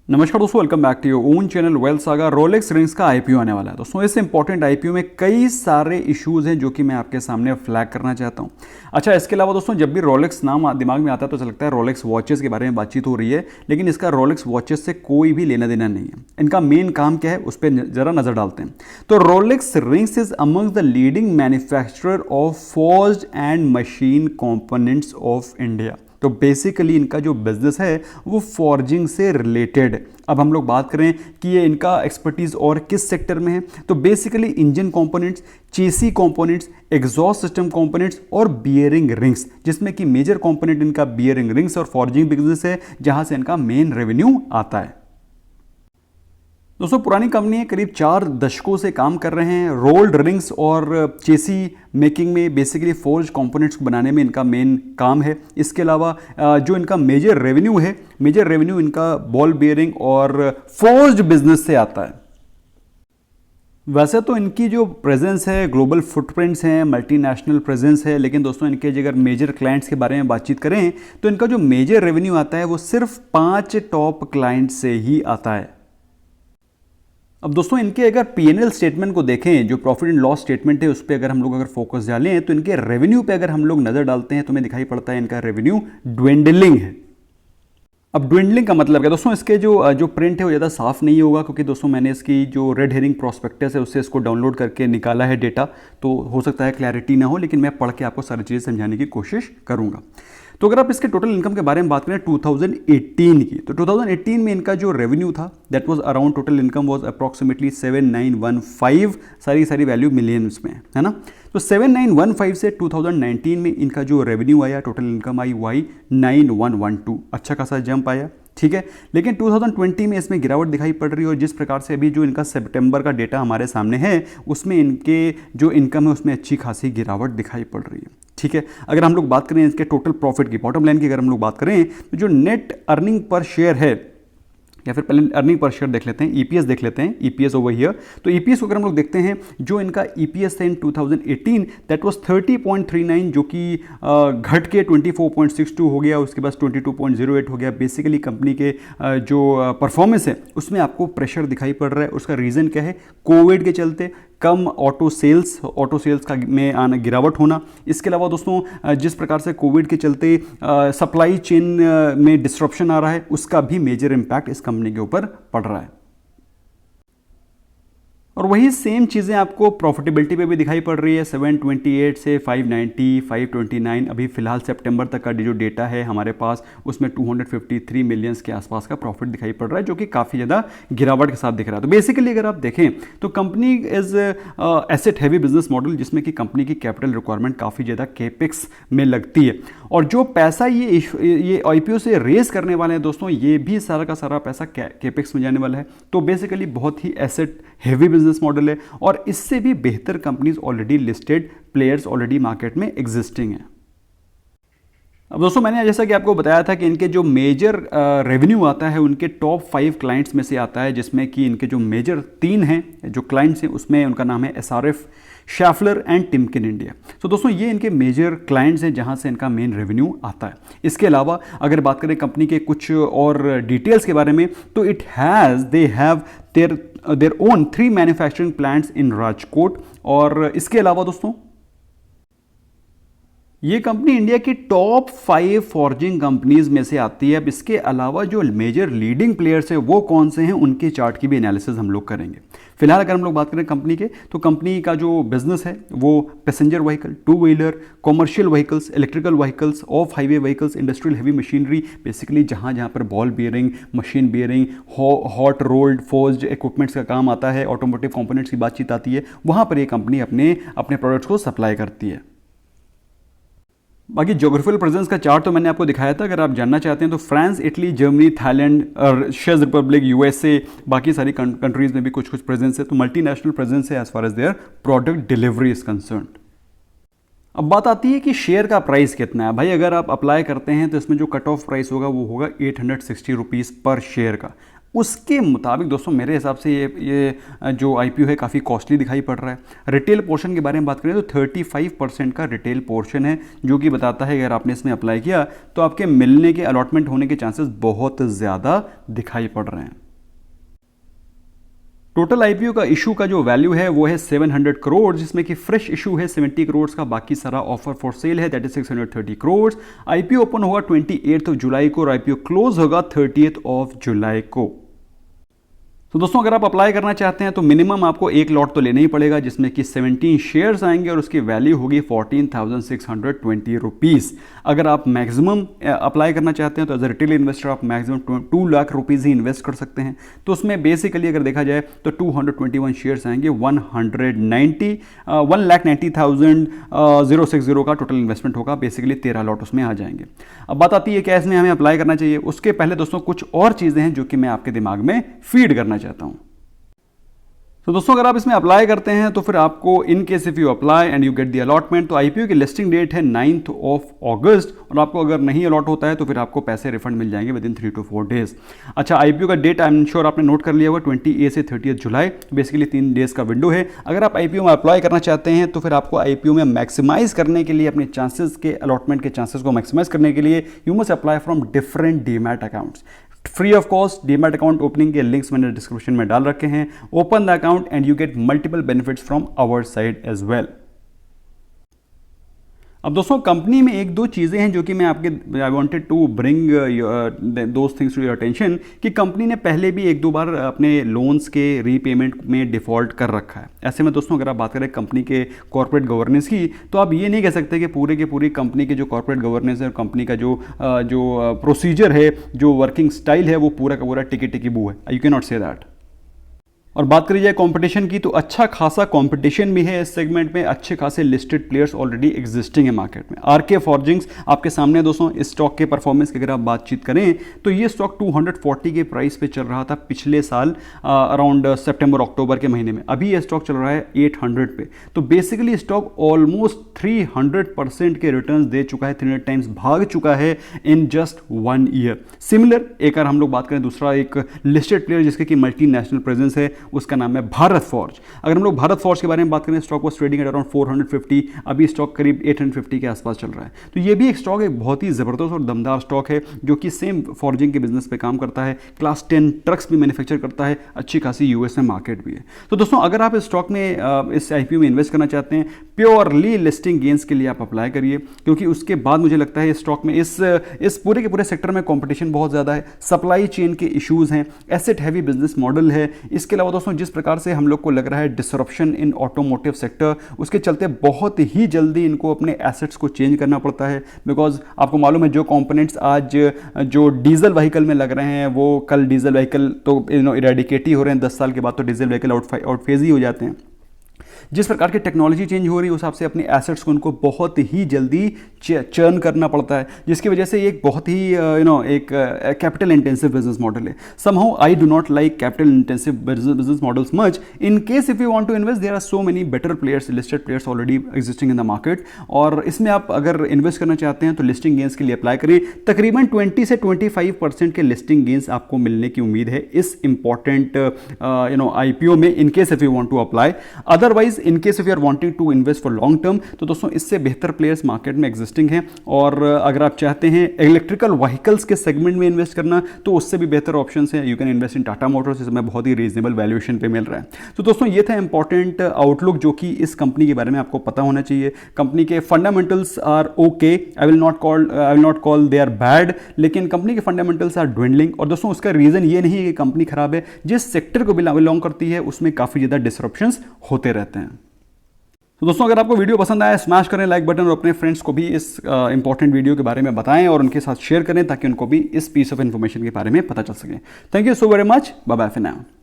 नमस्कार दोस्तों, welcome back to your own channel wealth saga. Rolex Rings IPO आईपीओ आने वाला है दोस्तों। इस इंपॉर्टेंट आईपीओ में कई सारे इश्यूज हैं जो कि मैं आपके सामने फ्लैग करना चाहता हूं। अच्छा, इसके अलावा दोस्तों जब भी रोलेक्स नाम दिमाग में आता है तो लगता है रोलेक्स वॉचेस के बारे में बातचीत हो रही है, लेकिन इसका रोलेक्स वॉचेस से कोई भी लेना देना नहीं है। इनका मेन काम क्या है उस पर जरा नजर डालते हैं। तो Rolex rings is among the leading manufacturer of forged and machine components of India. तो बेसिकली इनका जो बिजनेस है वो फॉर्जिंग से रिलेटेड है। अब हम लोग बात करें कि ये इनका एक्सपर्टीज और किस सेक्टर में है, तो basically engine components, chassis components, exhaust system components और बियरिंग रिंग्स, जिसमें कि मेजर कंपोनेंट इनका बियरिंग रिंग्स और फॉर्जिंग बिजनेस है, जहां से इनका मेन रेवेन्यू आता है। दोस्तों पुरानी कंपनी है, करीब 4 दशकों से काम कर रहे हैं रोल्ड रिंग्स और चेसी मेकिंग में। बेसिकली फोर्ज कंपोनेंट्स को बनाने में इनका मेन काम है। इसके अलावा जो इनका मेजर रेवेन्यू इनका बॉल बियरिंग और फोर्ज बिजनेस से आता है। वैसे तो इनकी जो प्रेजेंस है, ग्लोबल फुटप्रिंट्स हैं, मल्टीनेशनल प्रेजेंस है, लेकिन दोस्तों इनके अगर मेजर क्लाइंट्स के बारे में बातचीत करें तो इनका जो मेजर रेवेन्यू आता है वो सिर्फ 5 टॉप क्लाइंट से ही आता है। अब दोस्तों इनके अगर पीएनएल स्टेटमेंट को देखें, जो प्रॉफिट एंड लॉस स्टेटमेंट है उस पर अगर हम लोग फोकस डालें तो इनके रेवेन्यू पे अगर हम लोग नजर डालते हैं तो हमें दिखाई पड़ता है इनका रेवेन्यू ड्वेंडलिंग है। अब ड्वेंडलिंग का मतलब क्या दोस्तों, इसके जो प्रिंट है वो ज़्यादा साफ नहीं होगा, क्योंकि दोस्तों मैंने इसकी जो रेड हेरिंग प्रोस्पेक्टस है उससे इसको डाउनलोड करके निकाला है डेटा, तो हो सकता है क्लैरिटी ना हो, लेकिन मैं पढ़ के आपको सारी चीज़ें समझाने की कोशिश करूंगा। तो अगर आप इसके टोटल इनकम के बारे में बात करें 2018 की, तो 2018 में इनका जो रेवेन्यू था that was around, total income was approximately 7915, सारी वैल्यू मिलियंस में है ना। तो 7915 से 2019 में इनका जो रेवेन्यू आया, टोटल इनकम आई वाई 9112, अच्छा खासा जंप आया, ठीक है। लेकिन 2020 में इसमें गिरावट दिखाई पड़ रही है, और जिस प्रकार से अभी जो इनका सितंबर का डेटा हमारे सामने है उसमें इनके जो इनकम है उसमें अच्छी खासी गिरावट दिखाई पड़ रही है, ठीक है। अगर हम लोग बात करें इसके टोटल प्रॉफिट की, बॉटम लाइन की अगर हम लोग बात करें तो जो नेट अर्निंग पर शेयर है, या फिर पहले अर्निंग पर शेयर देख लेते हैं, ईपीएस देख लेते हैं, ईपीएस ओवर हियर। तो ईपीएस को अगर हम लोग देखते हैं, जो इनका ईपीएस था इन 2018 दैट वाज 30.39, जो कि घट के 24.62 हो गया, उसके बाद 22.08 हो गया। बेसिकली कंपनी के जो परफॉर्मेंस है उसमें आपको प्रेशर दिखाई पड़ रहा है। उसका रीज़न क्या है? कोविड के चलते कम ऑटो सेल्स का में आना, गिरावट होना। इसके अलावा दोस्तों जिस प्रकार से कोविड के चलते सप्लाई चेन में डिस्ट्रप्शन आ रहा है, उसका भी मेजर इम्पैक्ट इस कंपनी के ऊपर पड़ रहा है। और वही सेम चीज़ें आपको प्रॉफिटेबिलिटी पे भी दिखाई पड़ रही है। 728 से 590, 529, अभी फिलहाल सितंबर तक का जो डेटा है हमारे पास उसमें 253 मिलियंस के आसपास का प्रॉफिट दिखाई पड़ रहा है, जो कि काफ़ी ज़्यादा गिरावट के साथ दिख रहा है। तो बेसिकली अगर आप देखें तो company is asset heavy business model, जिसमें कि कंपनी की कैपिटल रिक्वायरमेंट काफ़ी ज़्यादा केपेक्स में लगती है, और जो पैसा ये आईपीओ से रेज करने वाले हैं दोस्तों, ये भी सारा का सारा पैसा केपेक्स में जाने वाला है। तो बेसिकली बहुत ही एसेट हैवी बिजनेस मॉडल है, और इससे भी बेहतर companies already listed players already market में एग्जिस्टिंग है। अब दोस्तों मैंने जैसा कि आपको बताया था कि इनके जो मेजर रेवेन्यू आता है उनके टॉप 5 क्लाइंट्स में से आता है, जिसमें कि इनके जो मेजर 3 हैं जो क्लाइंट्स हैं उसमें उनका नाम है एसआरएफ, शैफलर एंड टिमकिन इंडिया। तो दोस्तों ये इनके मेजर क्लाइंट्स हैं जहां से इनका मेन रेवेन्यू आता है। इसके अलावा अगर बात करें कंपनी के कुछ और डिटेल्स के बारे में, तो they have their own 3 manufacturing plants in Rajkot. और इसके अलावा दोस्तों ये कंपनी इंडिया की टॉप 5 फॉर्जिंग कंपनीज में से आती है। अब इसके अलावा जो मेजर लीडिंग प्लेयर्स हैं वो कौन से हैं, उनके चार्ट की भी एनालिसिस हम लोग करेंगे। फिलहाल अगर हम लोग बात करें कंपनी के, तो कंपनी का जो बिजनेस है वो passenger vehicle, 2 wheeler, commercial vehicles, electrical vehicles, of highway vehicles, industrial heavy machinery, basically जहाँ जहाँ पर ball bearing, machine bearing, hot rolled forged equipments का काम आता है, ऑटोमोटिव कंपोनेंट्स की बातचीत आती है, वहाँ पर ये कंपनी अपने प्रोडक्ट्स को सप्लाई करती है। बाकी ज्योग्राफिकल प्रेजेंस का चार्ट तो मैंने आपको दिखाया था, अगर आप जानना चाहते हैं तो फ्रांस, इटली, जर्मनी, थाईलैंड, चेक रिपब्लिक, यूएसए, बाकी सारी कंट्रीज में भी कुछ प्रेजेंस है। तो मल्टीनेशनल प्रेजेंस है as far as their product delivery is concern. अब बात आती है कि शेयर का प्राइस कितना है। भाई अगर आप अप्लाई करते हैं तो इसमें जो कट ऑफ प्राइस होगा वो होगा 860 रुपीज़ पर शेयर का। उसके मुताबिक दोस्तों मेरे हिसाब से ये जो IPO है काफ़ी कॉस्टली दिखाई पड़ रहा है। रिटेल पोर्शन के बारे में बात करें तो 35% का रिटेल पोर्शन है, जो कि बताता है अगर आपने इसमें अप्लाई किया तो आपके मिलने के, अलॉटमेंट होने के चांसेस बहुत ज़्यादा दिखाई पड़ रहे हैं। टोटल IPO का इशू का जो वैल्यू है वो है 700 करोड़, जिसमें कि फ्रेश इशू है 70 करोड़ का, बाकी सारा ऑफर फॉर सेल है, that is 630 crore. IPO open होगा 28 जुलाई को और IPO क्लोज होगा 30 जुलाई को। तो दोस्तों अगर आप अप्लाई करना चाहते हैं तो मिनिमम आपको एक लॉट तो लेना ही पड़ेगा, जिसमें कि 17 शेयर्स आएंगे और उसकी वैल्यू होगी 14,620 रुपीज़। अगर आप मैक्सिमम अप्लाई करना चाहते हैं तो एज अ रिटेल इन्वेस्टर आप मैक्सिमम 2 लाख रुपीज़ ही इन्वेस्ट कर सकते हैं। तो उसमें बेसिकली अगर देखा जाए तो 221 शेयर्स आएंगे, 1,90,060 का टोटल इन्वेस्टमेंट होगा, बेसिकली 13 लॉट उसमें आ जाएंगे। अब बात आती है कि इसमें हमें अप्लाई करना चाहिए, उसके पहले दोस्तों कुछ और चीज़ें हैं जो कि मैं आपके दिमाग में फीड करना चाहता हूं। तो दोस्तों अगर आप इसमें अप्लाई करते हैं तो फिर आपको इन case if you apply and you get the allotment, तो IPO की लिस्टिंग डेट है 9 अगस्त, और आपको अगर नहीं अलॉट होता है तो फिर आपको पैसे रिफंड मिल जाएंगे विद इन 3 to 4 डेज। अच्छा, IPO का डेट आई एम श्योर आपने नोट कर लिया होगा, 28 से 30 जुलाई, बेसिकली 3 डेज का विंडो है। अगर आप IPO में अप्लाई करना चाहते हैं तो फिर आपको IPO में मैक्सिमाइज करने के लिए, अपने चांसेस के, अलॉटमेंट के चांसेस को मैक्सिमाइज करने के लिए you must apply from different demat accounts. Free of cost demat account opening के लिंक्स मैंने डिस्क्रिप्शन में डाल रखे हैं। Open the account and you get multiple benefits from our side as well. अब दोस्तों कंपनी में एक दो चीज़ें हैं जो कि मैं आपके I wanted to bring those things to your attention, कि कंपनी ने पहले भी एक दो बार अपने लोन्स के रीपेमेंट में डिफ़ॉल्ट कर रखा है। ऐसे में दोस्तों अगर आप बात करें कंपनी के कॉर्पोरेट गवर्नेंस की, तो आप ये नहीं कह सकते कि पूरे के पूरी कंपनी के जो कॉर्पोरेट गवर्नेंस है और कंपनी का जो प्रोसीजर है, जो वर्किंग स्टाइल है, वो पूरा का पूरा टिकी टिकी बू है। You can not say that. और बात करी जाए कंपटीशन की तो अच्छा खासा कंपटीशन भी है इस सेगमेंट में, अच्छे खासे लिस्टेड प्लेयर्स ऑलरेडी एग्जिस्टिंग है मार्केट में। RK फॉर्जिंग्स आपके सामने दोस्तों, इस स्टॉक के परफॉर्मेंस की अगर आप बातचीत करें तो ये स्टॉक 240 के प्राइस पे चल रहा था पिछले साल अराउंड सितंबर अक्टूबर के महीने में। अभी ये स्टॉक चल रहा है 800 पे। तो बेसिकली स्टॉक ऑलमोस्ट 300% के रिटर्न दे चुका है, 300 टाइम्स भाग चुका है इन जस्ट 1 ईयर। सिमिलर एक अगर हम लोग बात करें दूसरा एक लिस्टेड प्लेयर जिसके कि मल्टीनेशनल प्रेजेंस है, उसका नाम है भारत फॉर्ज। अगर हम लोग भारत फॉर्ज के बारे में बात करें, stock was trading at around 450, अभी स्टॉक करीब 850 के आसपास चल रहा है। तो ये भी एक स्टॉक है, बहुत ही ज़बरदस्त और दमदार स्टॉक है, जो कि सेम फॉर्जिंग के बिजनेस पे काम करता है, क्लास 10 ट्रक्स भी मैन्युफैक्चर करता है, अच्छी खासी US में मार्केट भी है। तो दोस्तों अगर आप इस स्टॉक में इस IPO में इन्वेस्ट करना चाहते हैं, प्योरली लिस्टिंग गेन्स के लिए आप अप्लाई करिए, क्योंकि उसके बाद मुझे लगता है इस स्टॉक में इस पूरे के पूरे सेक्टर में कॉम्पिटिशन बहुत ज़्यादा है, सप्लाई चेन के इशूज़ हैं, एसेट हैवी बिजनेस मॉडल है। इसके अलावा दोस्तों जिस प्रकार से हम लोग को लग रहा है डिसरप्शन इन ऑटोमोटिव सेक्टर, उसके चलते बहुत ही जल्दी इनको अपने एसेट्स को चेंज करना पड़ता है। बिकॉज आपको मालूम है जो कंपोनेंट्स आज जो डीजल व्हीकल में लग रहे हैं, वो कल डीजल व्हीकल तो इरेडिकेट ही हो रहे हैं, 10 साल के बाद तो डीजल व्हीकल आउटफेज ही हो जाते हैं। जिस प्रकार की टेक्नोलॉजी चेंज हो रही है उस हिसाब से अपने एसेट्स को उनको बहुत ही जल्दी चर्न करना पड़ता है, जिसकी वजह से ये एक बहुत ही एक कैपिटल इंटेंसिव बिजनेस मॉडल है। Somehow I do not like capital intensive business models much. In case if you want to invest, there are so many better players, listed players already existing in the market, और इसमें आप अगर invest करना चाहते हैं तो listing gains के लिए अप्लाई करिए। तकरीबन 20 से 25% के लिस्टिंग गेंस आपको मिलने की उम्मीद है इस इंपॉर्टेंट IPO में, in case if you want to apply. Otherwise in case if you are wanting to invest for long term, तो दोस्तों इससे बेहतर प्लेयर्स मार्केट में एग्जिस्टिंग हैं। और अगर आप चाहते हैं इलेक्ट्रिकल व्हीकल्स के सेगमेंट में इन्वेस्ट करना, तो उससे भी बेहतर ऑप्शंस हैं। You can invest in Tata Motors, इसमें बहुत ही रीजनेबल वैल्यूएशन पे मिल रहा है। तो दोस्तों ये था इंपॉर्टेंट आउटलुक जो कि इस कंपनी के बारे में आपको पता होना चाहिए। कंपनी के fundamentals are okay, I will not call they are bad, लेकिन कंपनी के फंडामेंटल्स आर ड्विंडलिंग। और दोस्तों उसका रीजन ये नहीं है कि कंपनी खराब है, जिस सेक्टर को बिलोंग करती है उसमें काफी ज्यादा डिसरप्शंस होते रहते हैं। तो दोस्तों अगर आपको वीडियो पसंद आया, स्मैश करें लाइक बटन और अपने फ्रेंड्स को भी इस इंपॉर्टेंट वीडियो के बारे में बताएं और उनके साथ शेयर करें, ताकि उनको भी इस पीस ऑफ इन्फॉर्मेशन के बारे में पता चल सके। Thank you so very much, bye bye for now.